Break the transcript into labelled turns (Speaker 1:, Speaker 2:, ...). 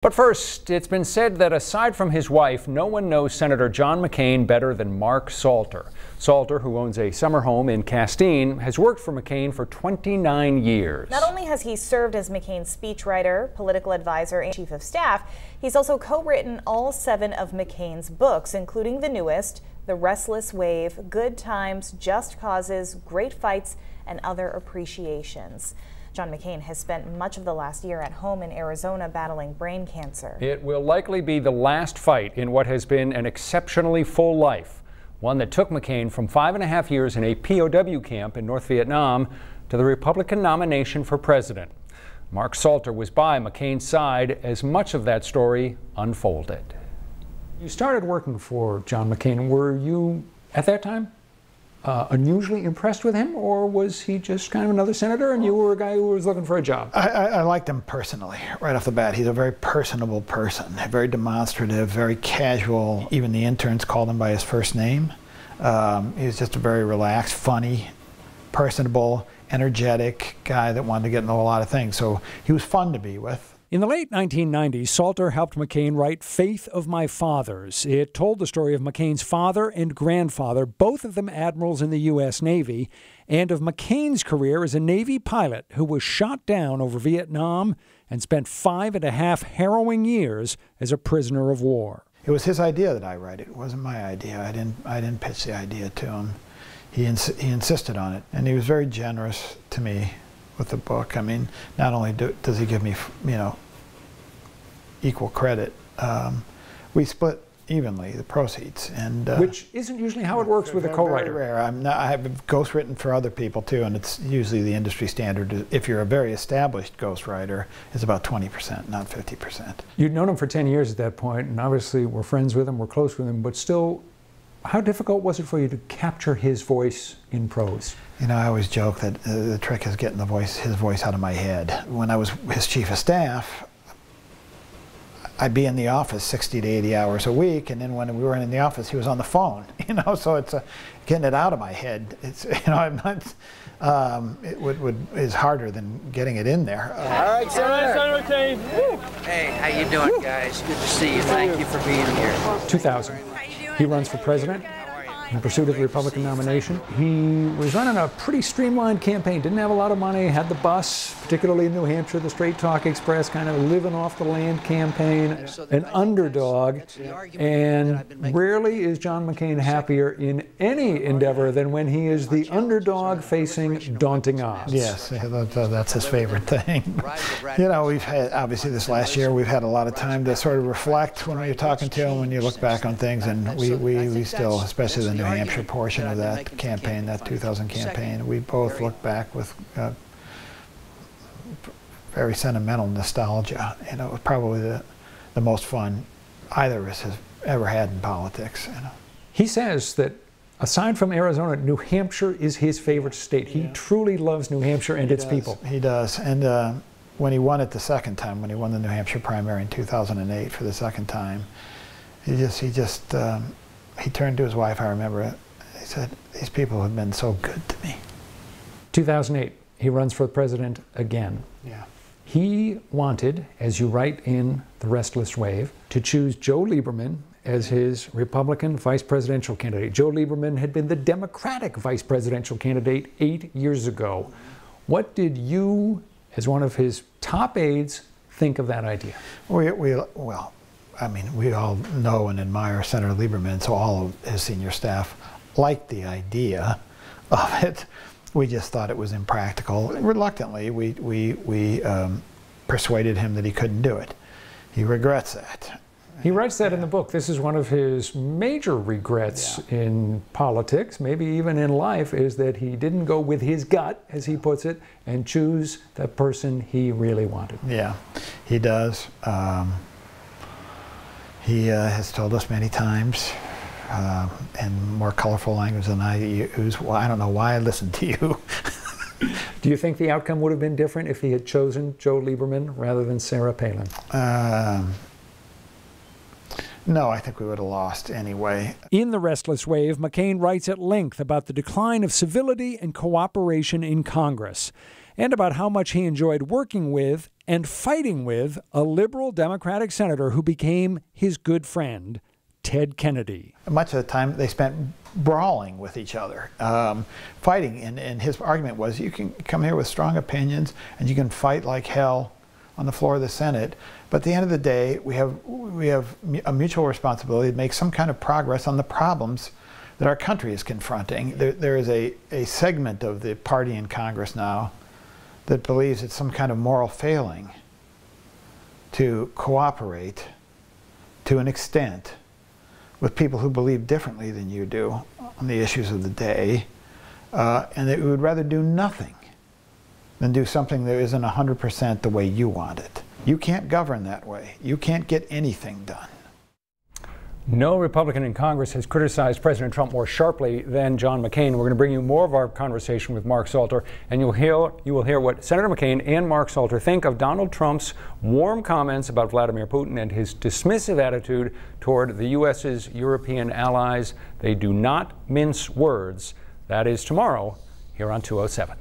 Speaker 1: But first, it's been said that aside from his wife, no one knows Senator John McCain better than Mark Salter. Salter, who owns a summer home in Castine, has worked for McCain for 29 years.
Speaker 2: Not only has he served as McCain's speechwriter, political advisor, and chief of staff, he's also co-written all 7 of McCain's books, including the newest, The Restless Wave, Good Times, Just Causes, Great Fights, and Other Appreciations. John McCain has spent much of the last year at home in Arizona battling brain cancer. It
Speaker 1: will likely be the last fight in what has been an exceptionally full life, one that took McCain from 5.5 years in a POW camp in North Vietnam to the Republican nomination for president. Mark Salter was by McCain's side as much of that story unfolded. You started working for John McCain. Were you, at that time, unusually impressed with him, or was he just kind of another senator and you were a guy who was looking for a job?
Speaker 3: I liked him personally, right off the bat. He's a very personable person, very demonstrative, very casual. Even the interns called him by his first name. He was just a very relaxed, funny, personable, energetic guy that wanted to get into a lot of things. So he was fun to be with.
Speaker 1: In the late 1990s, Salter helped McCain write Faith of My Fathers. It told the story of McCain's father and grandfather, both of them admirals in the U.S. Navy, and of McCain's career as a Navy pilot who was shot down over Vietnam and spent 5.5 harrowing years as a prisoner of war.
Speaker 3: It was his idea that I write it. It wasn't my idea. I didn't pitch the idea to him. He insisted on it, and he was very generous to me with the book. I mean, not only does he give me, equal credit, we split evenly the proceeds, and
Speaker 1: which isn't usually how it works with a co-writer.
Speaker 3: Very rare. I've ghostwritten for other people too, and it's usually the industry standard. If you're a very established ghostwriter, it's about 20%, not 50%.
Speaker 1: You'd known him for 10 years at that point, and obviously we're friends with him, we're close with him, but still, how difficult was it for you to capture his voice in prose?
Speaker 3: You know, I always joke that the trick is getting his voice out of my head. When I was his chief of staff, I'd be in the office 60 to 80 hours a week, and then when we weren't in the office, he was on the phone. So it's getting it out of my head. It's I'm not. Is harder than getting it in there.
Speaker 4: All right, Senator McCain. Hey, how you doing, guys? Good to see you. Thank you for being here.
Speaker 1: 2000. He runs for president in pursuit of the Republican nomination. He was running a pretty streamlined campaign, didn't have a lot of money, had the bus, particularly in New Hampshire, the Straight Talk Express, kind of living off the land campaign, an underdog, and rarely is John McCain happier in any endeavor than when he is the underdog facing daunting odds.
Speaker 3: Yes, that's his favorite thing. We've had, obviously this last year, we've had a lot of time to sort of reflect when you're talking to him, when you look back on things, and we still, especially the New Hampshire portion of that campaign, that 2000 campaign, we both look back with very sentimental nostalgia. It was probably the most fun either of us has ever had in politics.
Speaker 1: He says that aside from Arizona, New Hampshire is his favorite state. He truly loves New Hampshire and its people.
Speaker 3: He does. And when he won it the second time, when he won the New Hampshire primary in 2008 for the second time, he turned to his wife, I remember it. He said, "These people have been so good to me."
Speaker 1: 2008, he runs for president again.
Speaker 3: Yeah.
Speaker 1: He wanted, as you write in The Restless Wave, to choose Joe Lieberman as his Republican vice presidential candidate. Joe Lieberman had been the Democratic vice presidential candidate 8 years ago. What did you, as one of his top aides, think of that idea?
Speaker 3: Well, I mean, we all know and admire Senator Lieberman, so all of his senior staff liked the idea of it. We just thought it was impractical. Reluctantly, we persuaded him that he couldn't do it. He regrets that.
Speaker 1: He writes that in the book. This is one of his major regrets in politics, maybe even in life, is that he didn't go with his gut, as he puts it, and choose the person he really wanted.
Speaker 3: Yeah, he does. He has told us many times, in more colorful language than I use. Well, I don't know why I listened to you.
Speaker 1: Do you think the outcome would have been different if he had chosen Joe Lieberman rather than Sarah Palin?
Speaker 3: No, I think we would have lost anyway.
Speaker 1: In The Restless Wave, McCain writes at length about the decline of civility and cooperation in Congress, and about how much he enjoyed working with and fighting with a liberal Democratic senator who became his good friend, Ted Kennedy.
Speaker 3: Much of the time they spent brawling with each other, fighting, and his argument was, you can come here with strong opinions and you can fight like hell on the floor of the Senate, but at the end of the day we have a mutual responsibility to make some kind of progress on the problems that our country is confronting. There is a segment of the party in Congress now that believes it's some kind of moral failing to cooperate to an extent with people who believe differently than you do on the issues of the day, and that we would rather do nothing than do something that isn't 100% the way you want it. You can't govern that way. You can't get anything done.
Speaker 1: No Republican in Congress has criticized President Trump more sharply than John McCain. We're going to bring you more of our conversation with Mark Salter, and you will hear what Senator McCain and Mark Salter think of Donald Trump's warm comments about Vladimir Putin and his dismissive attitude toward the U.S.'s European allies. They do not mince words. That is tomorrow here on 207.